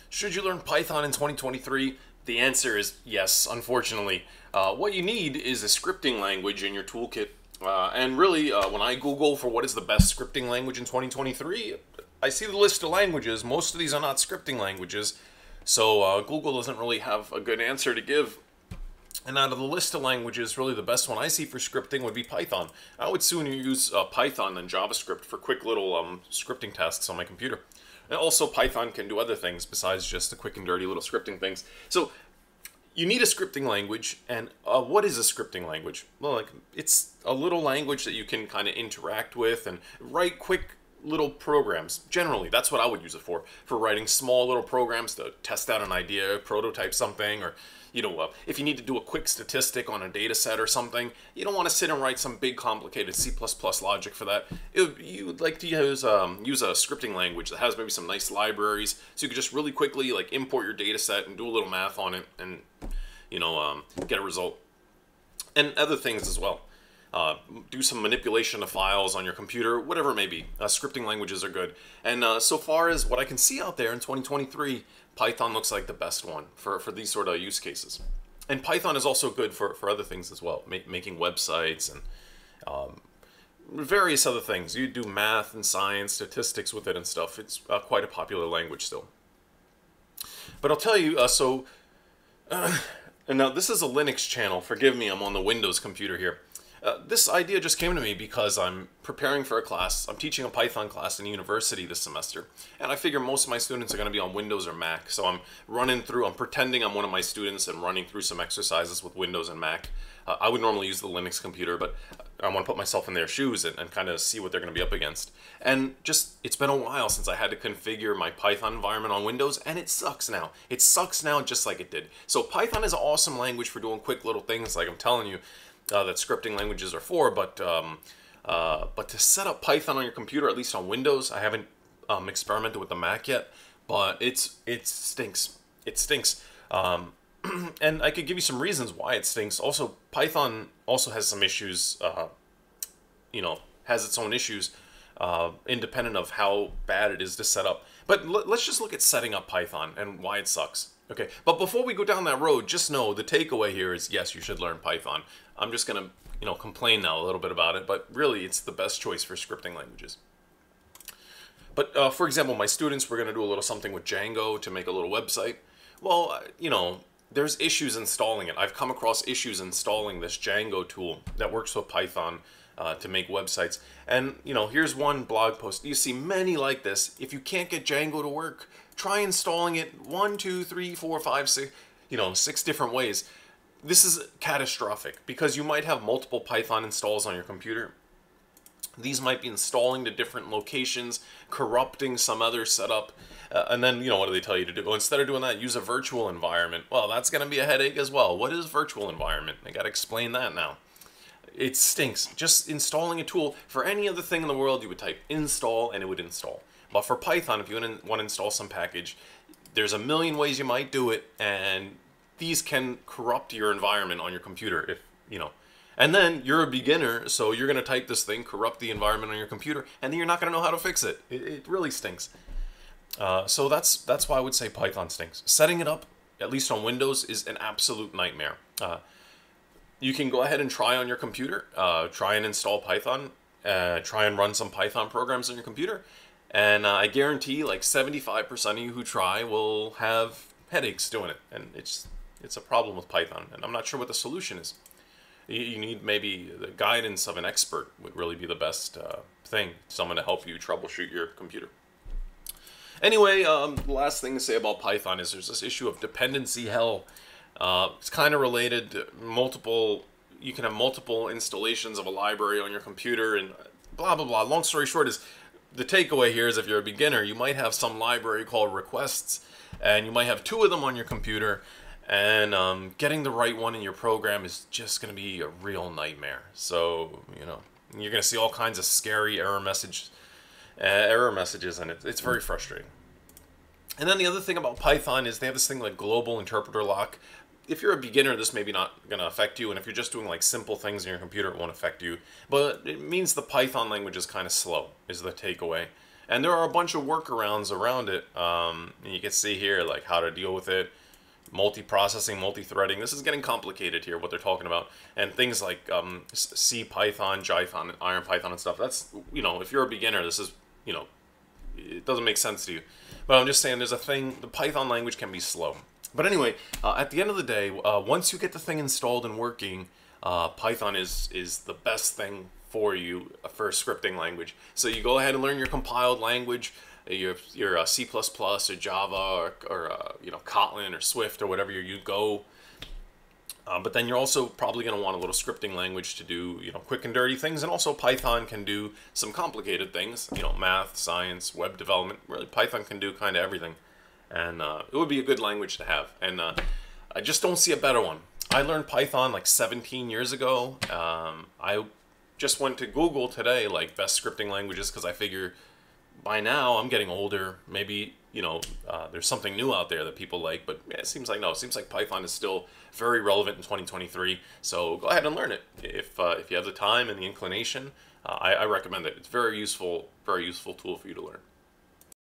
Should you learn Python in 2023? The answer is yes, unfortunately. What you need is a scripting language in your toolkit. And really, when I Google for what is the best scripting language in 2023, I see the list of languages. Most of these are not scripting languages. So Google doesn't really have a good answer to give. And out of the list of languages, really the best one I see for scripting would be Python. I would sooner use Python than JavaScript for quick little scripting tasks on my computer. And also, Python can do other things besides just the quick and dirty little scripting things. So, you need a scripting language, and what is a scripting language? Well, it's a little language that you can kind of interact with and write quick little programs. Generally, that's what I would use it for writing small little programs to test out an idea, prototype something, or if you need to do a quick statistic on a data set or something, you don't want to sit and write some big complicated C++ logic for that. You'd like to use a scripting language that has maybe some nice libraries, so you could just really quickly import your data set and do a little math on it and get a result. And other things as well. Do some manipulation of files on your computer, whatever it may be. Scripting languages are good. And so far as what I can see out there in 2023, Python looks like the best one for these sort of use cases. And Python is also good for other things as well, making websites and various other things. You do math and science, statistics with it and stuff. It's quite a popular language still. But I'll tell you, and now this is a Linux channel. Forgive me, I'm on the Windows computer here. This idea just came to me because I'm preparing for a class. I'm teaching a Python class in university this semester, and I figure most of my students are going to be on Windows or Mac. So I'm pretending I'm one of my students and running through some exercises with Windows and Mac. I would normally use the Linux computer, but I want to put myself in their shoes and kind of see what they're going to be up against. And it's been a while since I had to configure my Python environment on Windows, and it sucks now. It sucks now just like it did. So Python is an awesome language for doing quick little things like I'm telling you. That scripting languages are for, but to set up Python on your computer, at least on Windows, I haven't experimented with the Mac yet, but it stinks. It stinks. And I could give you some reasons why it stinks. Also, Python also has some issues, has its own issues, independent of how bad it is to set up. But let's just look at setting up Python and why it sucks. Okay, but before we go down that road, just know the takeaway here is yes, you should learn Python. I'm just gonna, complain now a little bit about it, but really it's the best choice for scripting languages. But for example, my students were gonna do a little something with Django to make a little website. Well, there's issues installing it. I've come across issues installing this Django tool that works with Python to make websites. And, here's one blog post. You see many like this. If you can't get Django to work, try installing it 1, 2, 3, 4, 5, 6, 6 different ways. This is catastrophic because you might have multiple Python installs on your computer. These might be installing to different locations, corrupting some other setup, and then, what do they tell you to do? Well, instead of doing that, use a virtual environment. Well, that's going to be a headache as well. What is virtual environment? I got to explain that now. It stinks. Just installing a tool. For any other thing in the world, you would type install and it would install. But for Python, if you want to install some package, there's a million ways you might do it, and these can corrupt your environment on your computer, And then you're a beginner, so you're going to type this thing, corrupt the environment on your computer, and then you're not going to know how to fix it. It really stinks. So that's why I would say Python stinks. Setting it up, at least on Windows, is an absolute nightmare. You can go ahead and try on your computer, try and install Python, try and run some Python programs on your computer, and I guarantee 75% of you who try will have headaches doing it, and it's a problem with Python, and I'm not sure what the solution is. You need maybe the guidance of an expert would really be the best thing, someone to help you troubleshoot your computer. Anyway, the last thing to say about Python is there's this issue of dependency hell. It's kind of related to you can have multiple installations of a library on your computer and blah, blah, blah. Long story short is, the takeaway here is if you're a beginner, you might have some library called requests, and you might have 2 of them on your computer, and getting the right one in your program is just going to be a real nightmare. So, you're going to see all kinds of scary error messages, and it's very frustrating. And then the other thing about Python is they have this thing like global interpreter lock. If you're a beginner, this may be not going to affect you, and if you're just doing simple things in your computer, it won't affect you. But it means the Python language is kind of slow, is the takeaway. And there are a bunch of workarounds around it. And you can see here like how to deal with it. Multi-processing, multi-threading. This is getting complicated here, what they're talking about. And things like C Python, Jython, Iron Python and stuff. That's, you know, if you're a beginner, this is, you know, it doesn't make sense to you. But I'm just saying there's a thing, the Python language can be slow. But anyway, at the end of the day, once you get the thing installed and working, Python is the best thing for you for a scripting language. So you go ahead and learn your compiled language, your C++ or Java or you know, Kotlin or Swift or whatever you go. But then you're also probably going to want a little scripting language to do, you know, quick and dirty things. And also Python can do some complicated things, you know, math, science, web development. Really, Python can do kind of everything. And it would be a good language to have. And I just don't see a better one. I learned Python like 17 years ago. I just went to Google today, like best scripting languages, because I figure by now I'm getting older. Maybe, you know, there's something new out there that people like, but it seems like no. It seems like Python is still very relevant in 2023. So go ahead and learn it if you have the time and the inclination. I recommend it. It's very useful tool for you to learn.